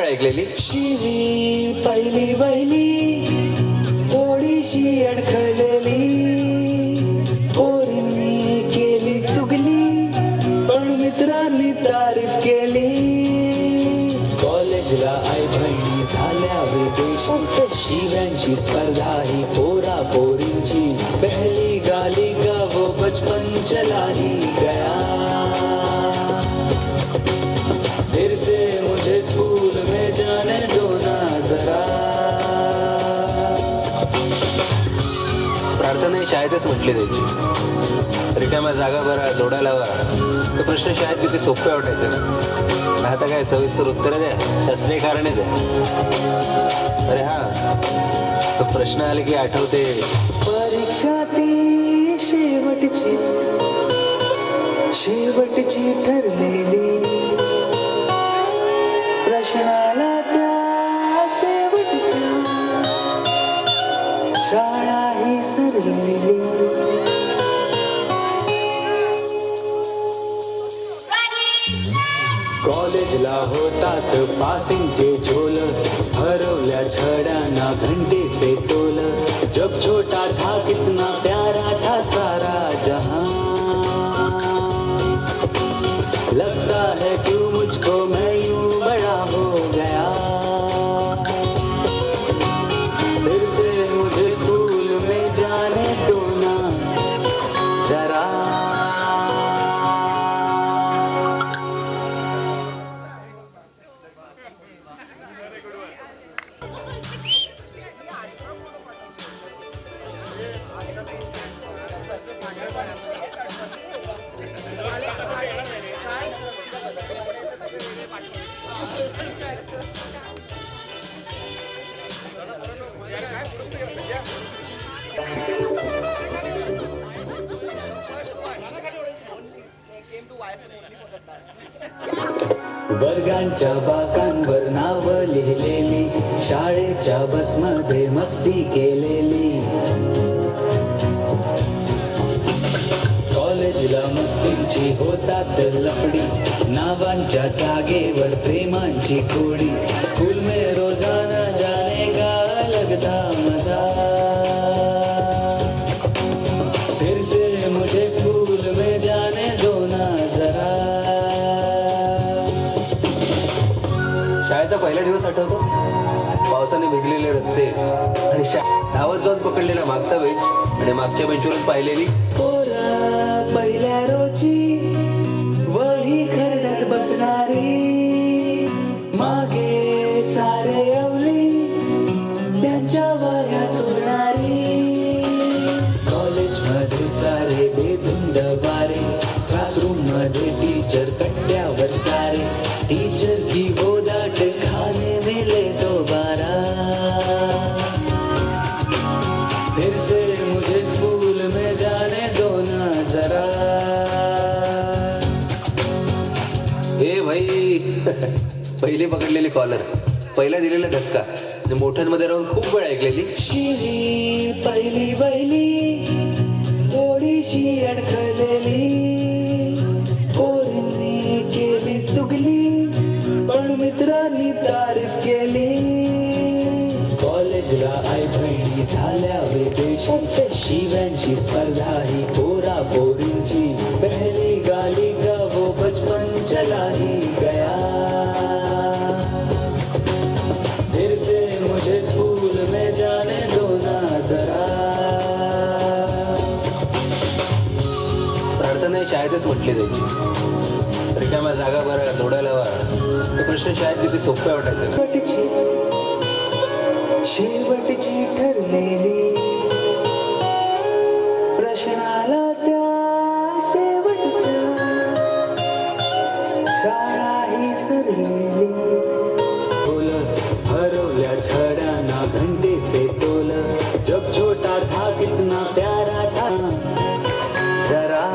वेळ ऐकलेली. शिवी पहिली वहिली थोडीशी अडखळलेली, पोरींनी केली चुगली पण मित्रांनी तारीफ केली. कॉलेजला आई बहिणी झाल्या विदेशी, शिव्यांची स्पर्धा ही पोरा पोरींची, पहली गाली का वो बचपन चला ही गया, फिर से मुझे स्कूल में जाने दो ना जरा. प्रार्थना ही शाळेतच म्हटली जायची. रिकाम्या जागा बरा, जोड्या लावा, तो प्रश्न शाळेत किती सोपे वाटायचे. आता काय सविस्तर उत्तरं द्या, शास्त्रीय कारणे द्या. अरे हा, तो प्रश्न आले की आठवते परीक्षा ती शेवटची शेवटची ठरलेली, प्रश्नाला त्या शेवटच्या शाळा ही सरलेली. कॉलेजला होतात पासिंगचे झोल, हरवल्या छड्यांना घंटेचे टोल, जब छोटा था कितना प्यारा था सारा जहां, लगता है क्यों मुझको मैं यूं बड़ा हो गया, फिर से मुझे स्कूल में जाने दो ना जरा. वर्गांच्या बाकांवर नाव लिहिलेली, शाळेच्या बसमध्ये मस्ती केलेली, कॉलेजला मस्तींची होतात लफडी, नावांच्या जागेवर प्रेमांची कोडी, स्कूल में रोजाना जाने का लगता मजा, फिर से मुझे स्कूल में जाने दो ना जरा. शाळेचा पहिला दिवस आठवतो. पावसाने भिजलेले रस्ते आणि धावत जाऊन पकडलेला मागचा बेंच आणि मागच्या बेंचवरून पाहिलेली पोरा पहिल्या रोजी वही खरडत बसणारी, मागे सारे अवली त्यांच्या वह्या चोरणारी, कॉलेजमध्ये सारे बेधुंद वारे, क्लासरूम मध्ये टीचर कट्ट्यावर सारे, टीचर की वो डांट खाने मिले दोबारा, फिर से मुझे स्कूल में जाने दो ना जरा. ए भाई पहिली पकडलेली कॉलर, पहिला दिलेला धक्का आणि मोठ्यांमध्ये राहून खूप वेळ ऐकलेली. शिवी पहिली वहिली थोडीशी अडखळलेली, पोरींनी केली चुगली पण मित्रांनी तारीफ केली, कॉलेजला आई बहिणी झाल्या विदेशी, शिव्यांची स्पर्धा ही पोरा पोरींची, पहली गाली का वो बचपन चला ही गया, फिर से मुझे स्कूल में जाने दो ना जरा. प्रार्थना ही शाळेतच म्हटली जायची. रिकाम्या जागा बरा, जोड्या लावा, तो प्रश्न शाळेत किती सोपे वाटायचे. शेवटची ठरलेली, प्रश्नाला त्या शेवटच्या शाळा ही सरलेली, हरवल्या छड्यांना घंटेचे टोल, जब छोटा था कितना प्यारा था जरा.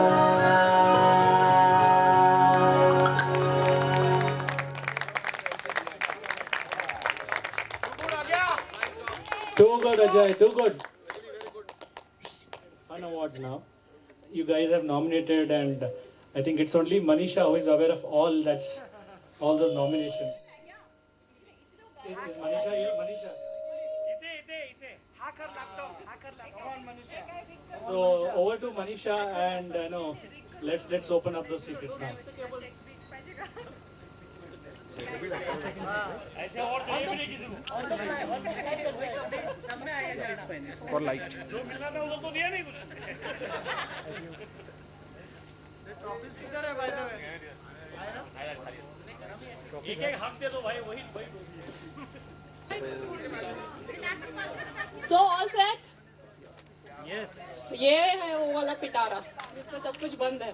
Too good, Ajay, too good. Fun awards now. You guys have nominated, and I think it's only Manisha who is aware of all those nominations. Is Manisha here? Manisha. So over to Manisha and no, let's open up those secrets now. For light. So all set? Yes. ये है वो वाला पिटारा जिसमें सब कुछ बंद है.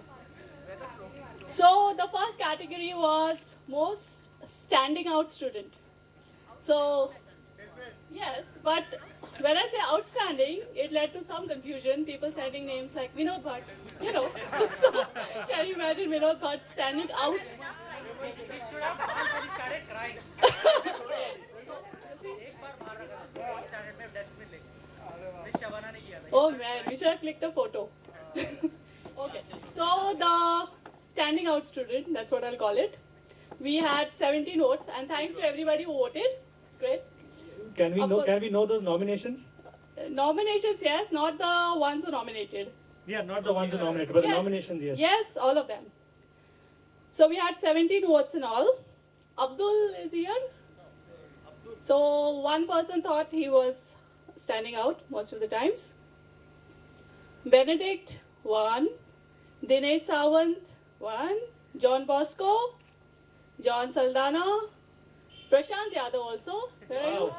So the first category was most standing out student. So yes, but when I say outstanding, it led to some confusion. People sending names like Vinod Bhatt, you know. So can you imagine Vinod Bhatt standing out? Oh man, we should have clicked a photo. Okay, so the standing out student, that's what I'll call it. We had 17 votes, and thanks to everybody who voted. Great. Can we Of know? course. Can we know those nominations? Nominations, yes, not the ones who nominated. Yeah, not the ones who nominated, but Yes. the nominations, yes. Yes, all of them. So we had 17 votes in all. Abdul is here. So one person thought he was standing out most of the times. Benedict, 1. Dinesh Sawant, 1. John Bosco, John Saldana, Prashant Yadav also. Where are you?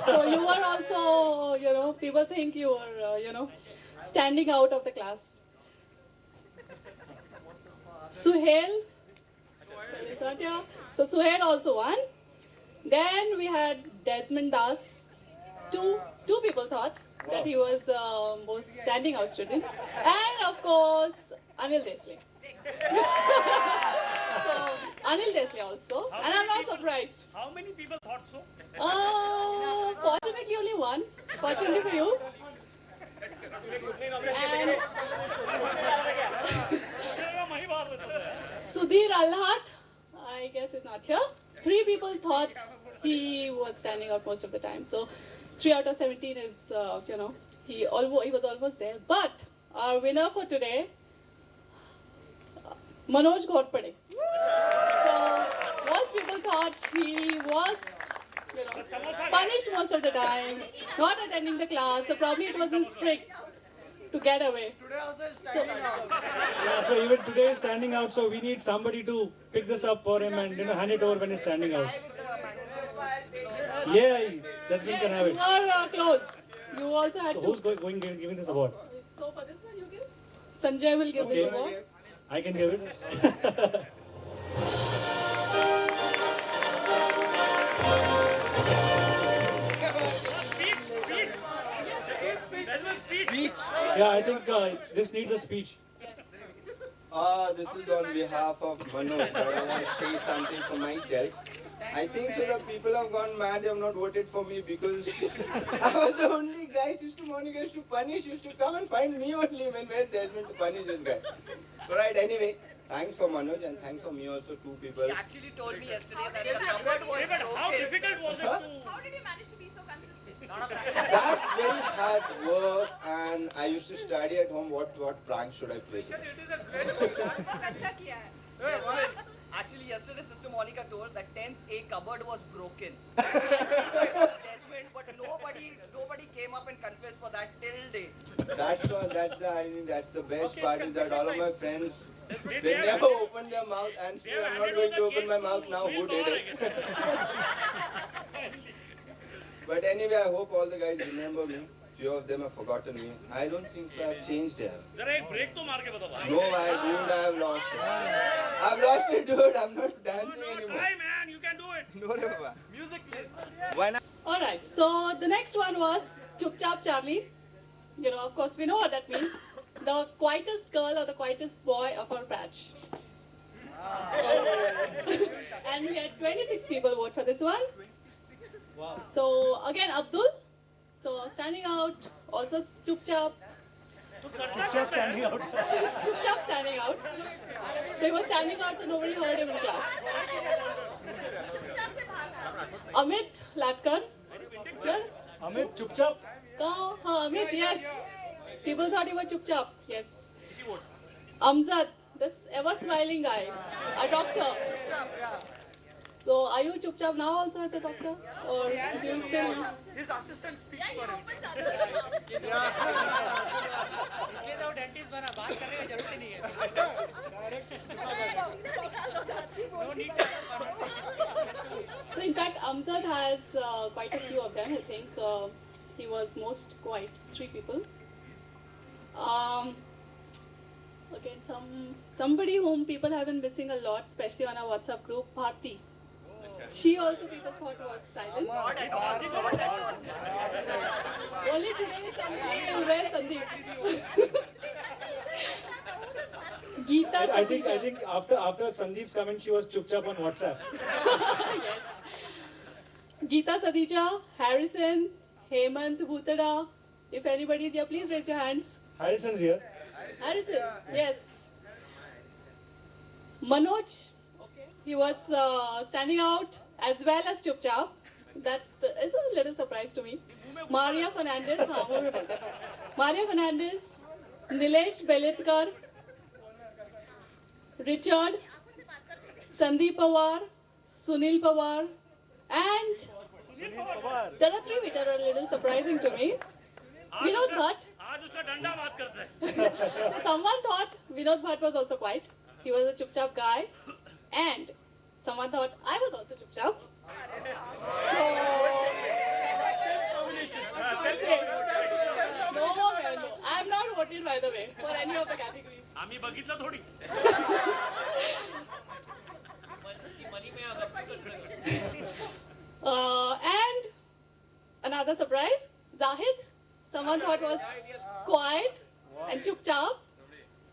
So you were also, you know, people think you were, standing out of the class. Suhail, is not here. So Suhail also won. Then we had Desmond Das. Two people thought that he was most standing out student. And of course, Anil Desle. So Anil Desle also. And I'm not surprised. How many people thought so? Fortunately only one. Fortunately for you. And Sudhir Alhat, I guess is not here. 3 people thought he was standing out most of the time. So 3 out of 17 is, he was almost there. But our winner for today, Manoj Ghorpade. So most people thought he was, punished most of the times, not attending the class. So probably it wasn't strict to get away. So, Yeah, so even today is standing out, so we need somebody to pick this up for him and hand it over when he's standing out. Yeah, Jasmine can have yes, it. you are close. You also had So to. who's going giving this award? So for this one you give? Sanjay will give this Okay. award. I can give it. Yeah, I think this needs a speech. This is on behalf of Manoj, but I want to say something for myself. I think so the people have gone mad, they have not voted for me because I was the only guy Monica used to punish, used to come and find me only when where's Desmond to punish this guy. Right, anyway, thanks for Manoj and thanks for me also, 2 people. He actually told me yesterday that the cupboard was But how broken. difficult was it Huh? to... How did you manage to be so consistent? That's very hard work and I used to study at home what prank should I play today. बहुत अच्छा किया है. Actually, yesterday Sister Monica told that 10th A cupboard was broken. Desmond, but nobody came up and confessed for that till date. That's the best part is that all of my friends, they never opened their mouth and still I'm not going to open my mouth now. Who did it? But anyway, I hope all the guys remember me. Few of them have forgotten me. I don't think so I've changed here. जरा एक break तो मार के बताओ भाई. No, I have lost it. I've lost it, dude. I'm not dancing anymore. Try, man, you can do it. No, Baba. Music, please. Why not? Alright, so the next one was Chup Chap Charlie. Of course, we know what that means. The quietest girl or the quietest boy of our batch. And we had 26 people vote for this one. Wow. So again, Abdul. So standing out, also Chup Chap. Just standing out. Chup Chap standing out. So he was standing out, so nobody heard him in class. Amit Latkar. Sir? Amit, chupchap. Amit, yes. People thought you were Chupchap. Yes. Amjad, this ever smiling guy, a doctor. So, are you Chupchap now also as a doctor? Or do you still? His assistant speaks for him. No need to. So, in fact, Amjad has quite a few of them. I think he was most quite 3 people. Again, somebody whom people have been missing a lot, especially on our WhatsApp group, Bharti. She also people thought was silent. Only today somebody where Sandeep. Geeta I think Sadija. after Sandeep's comment, she was chupchap on WhatsApp. Yes. Geeta Sadija, Harrison, Hemant Bhutada. If anybody is here, please raise your hands. Harrison's here. Harrison, yes. Manoj, he was standing out as well as Chupchap. That is a little surprise to me. Maria Fernandez, Maria Fernandez, Nilesh Belitkar, Richard, Sandeep Pawar, Sunil Pawar, and there are 3 which are a little surprising to me. Vinod Bhatt. आज उसका डंडा बात करते हैं. So someone thought Vinod Bhatt was also quiet. He was a chupchap guy. And someone thought I was also chupchap. No, I am not voted by the way for any of the categories. आम्ही बघितलं थोडी. And another surprise, Zahid. Someone thought was quiet and chupchap,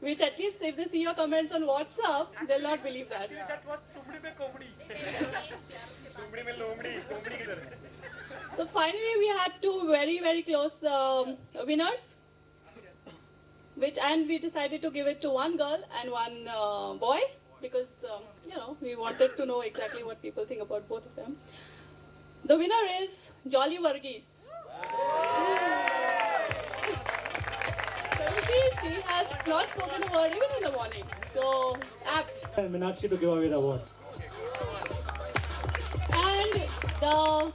which at least if they see your comments on WhatsApp, they'll not believe that. That was सुमड़ी में कोमड़ी. सुमड़ी में लोमड़ी. कोमड़ी किधर है? So finally, we had 2 very, very close winners, and we decided to give it to one girl and one boy because we wanted to know exactly what people think about both of them. The winner is Jolly Varghese. So you see, she has not spoken a word even in the morning. So apt. And Meenakshi to give away the awards. And the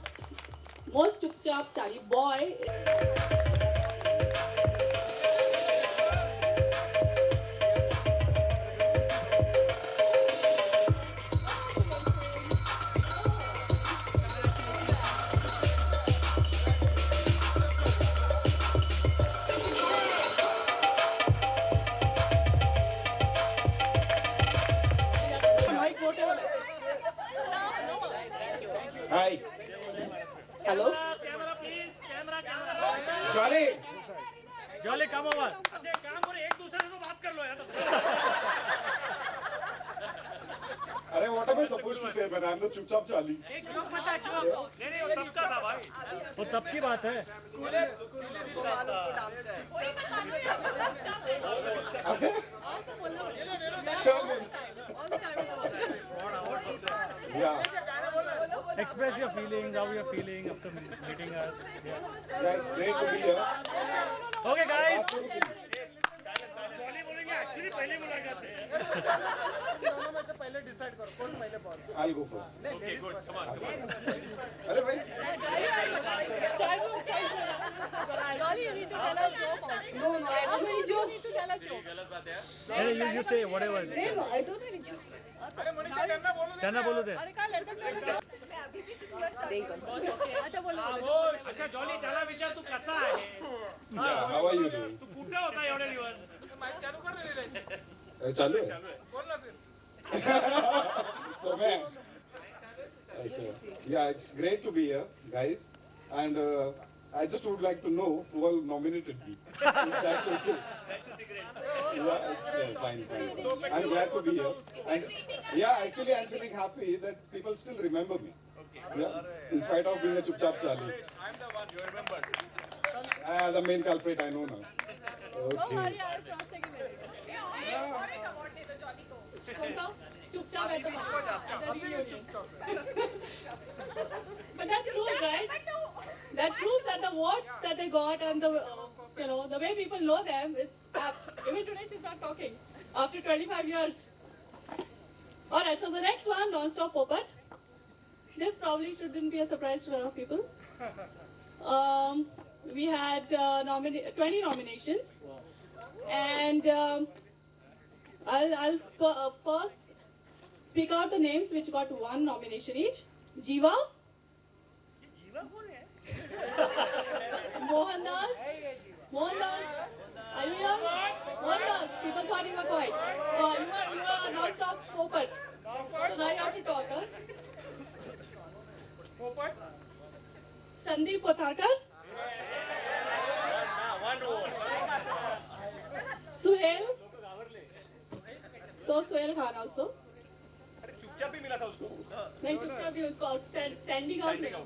most chupchap Charlie boy. Hi. Hello. Camera please. Camera. Jolly. Jolly, come over. अच्छा एक काम करो, एक दूसरे से तो बात कर लो यार. अरे what am I supposed to say man? I'm the चुपचाप चाली. एक जोक मत जोक. नहीं वो तब का था भाई. वो तब की बात है. Yeah. Express your feelings, how you're feeling after meeting us. Yeah, it's great to be here. Okay, guys. Jolly बोलेंगे एक्चुअली पहले मुलाकात है. I'll go first. Okay, good. Come on. अरे भाई. Jolly, you need to tell us joke also. No, I don't know any joke. You need to tell us joke. Hey, you say whatever. No, I don't know any joke. कहना बोलो दे. अरे काय लड़का अच्छा बोलो. अच्छा जॉली त्याला विचार तू कसा आहे. Yeah, how are you doing? तू कुठे होता एवढे दिवस. अरे चालू है. So man. Yeah, it's great to be here, guys. And I just would like to know who all nominated me. If that's okay. Yeah, fine. I'm glad to be here. And yeah, actually, I'm feeling happy that people still remember me. Yeah, in spite of being a chupchap Charlie. I'm the one you remembered. The main culprit, I know now. Oh, Okay. Maria, I cross checking. कौन सा? chupchap at the reunion. But that proves, right? That proves that the awards that they got and the the way people know them is apt. Even today she's not talking after 25 years. All right, so the next one, Non-Stop Popat. This probably shouldn't be a surprise to a lot of people. We had 20 nominations, and I'll first speak out the names which got 1 nomination each. Jiva, Mohandas, are you here? Mohandas, people thought you were quiet. You were Non-Stop Popat. So now you have to talk, huh? Sandeep Potharkar, Suhail, so Suhail Khan also. चुपचाप भी मिला था उसको नहीं चुपचाप भी उसको standing out मिला.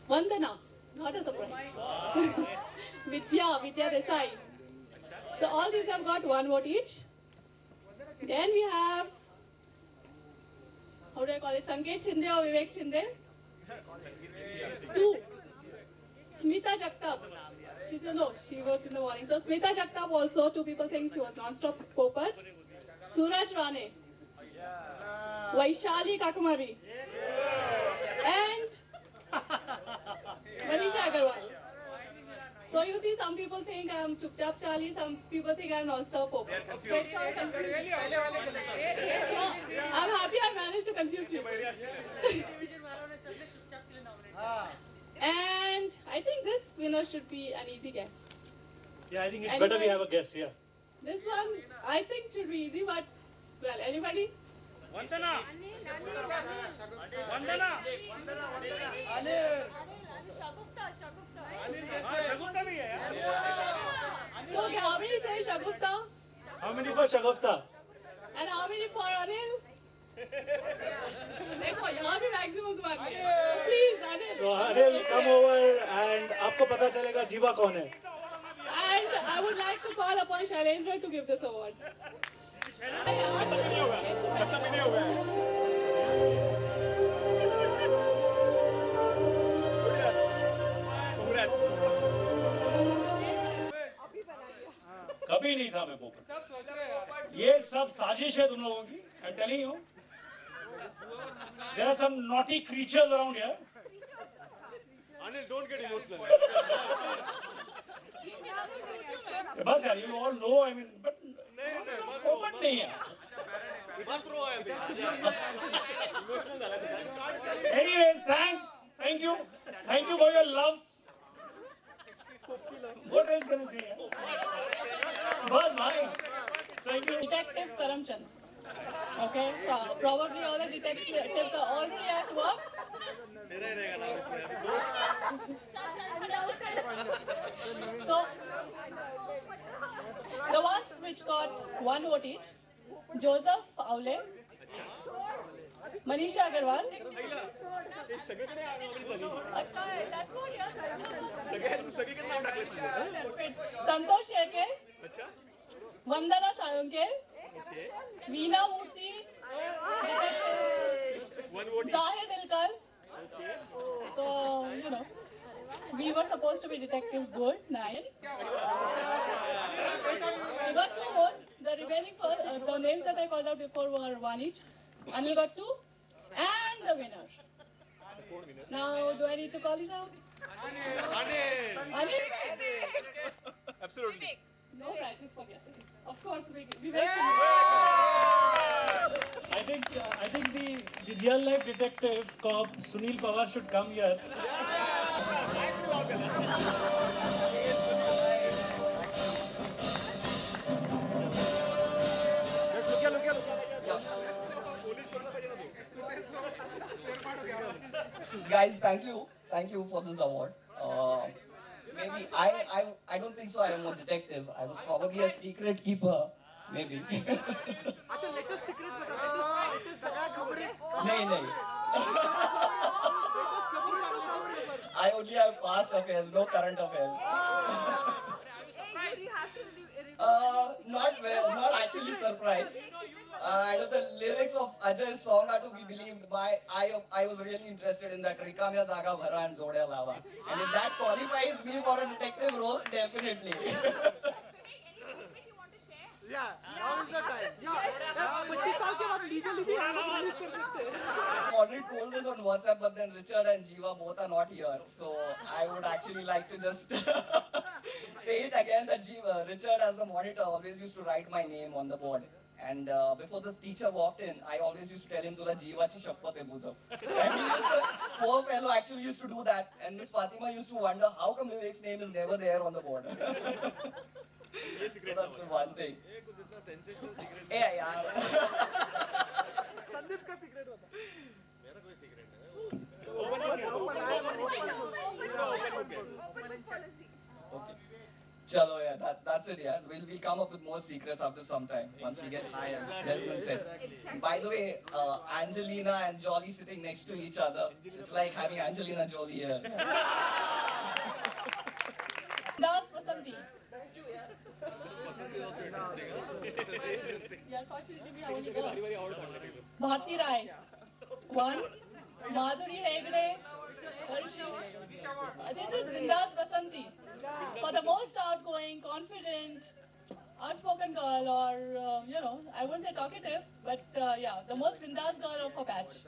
Vandana, not a surprise. Vidya Desai. So all these have got 1 vote each. Then we have, how do I call it, Sanket Shinde or Vivek Shinde? 2. Smita Jagtap. She was in the morning. So Smita Jagtap also, 2 people think she was Non-Stop Popat. Suraj Rane. Vaishali Kakumari. And Manisha Agarwal. So you see, some people think I'm Chupchap Charlie, some people think I'm Non-Stop Popat. So it's all confusion. So I'm happy I managed to confuse people. And I think this winner should be an easy guess. Yeah, I think it's better we have a guess, yeah. This one, I think should be easy, but, well, anybody? वंदना शगुफ्ता भी है यार So, okay, how many say Shagufta? How many for Shagufta? And how many for Anil? देखो यहाँ भी maximum तुम्हारे लिए. So please, Anil. So Anil, come over and आपको पता चलेगा जीवा कौन है. And I would like to call upon Shailendra to give this award. कभी नहीं था मैं पोपट. ये सब साजिश है तुम लोगों की. I'm telling you. There are some naughty creatures around here. Anil, don't get emotional. बस यार, you all know, I mean, but पोपट नहीं है. बस रो है अभी. Anyways, thank you for your love. What else can I say? Bas bhai, thank you. Detective Karamchand. Okay, so probably all the detectives are already at work. So, the ones which got 1 vote each, Joseph Aule, Manisha Agarwal. That's what, yeah. Santosh Sherke, Vandana Salunke, Veena Murthy, Zahid Ilkal. So, we were supposed to be detectives good, 9. We got 2 votes. The remaining the names that I called out before were 1 each. Anil got 2. And the winner. Now, do I need to call it out? Anil. Absolutely. No prizes for guessing. Of course, we wait. I think the real life detective cop Sunil Pawar should come here. Guys, thank you for this award. Maybe I don't think so. I am a detective. I was probably a secret keeper. Maybe. No. I only have past affairs, no current affairs. Not well, not actually surprised. I know the lyrics of Ajay's song are to be believed. I was really interested in that Rikamya Zaga Bhara and Zodya Lava. And if that qualifies me for a detective role, definitely. I already told this on WhatsApp, but then Richard and Jiva both are not here. So I would actually like to just say it again that Richard as the monitor always used to write my name on the board. And before the teacher walked in, I always used to tell him to Jivachi Shapate Buzo. And he used to, poor fellow actually used to do that. And Miss Fatima used to wonder how come Vivek's name is never there on the board. So that's the one thing. Yeah, yeah. Okay. Chalo, yeah, that's it, yeah. We'll come up with more secrets after some time, once we get high, as Desmond said. By the way, Angelina and Jolie sitting next to each other, it's like having Angelina Jolie here. Das Vasanti. Yeah, unfortunately, we have only girls. Bharti Rai. 1. Madhuri Hegde. This is Bindas Vasanti. For the most outgoing, confident, outspoken girl, or, I wouldn't say talkative, but yeah, the most Bindas girl of her batch.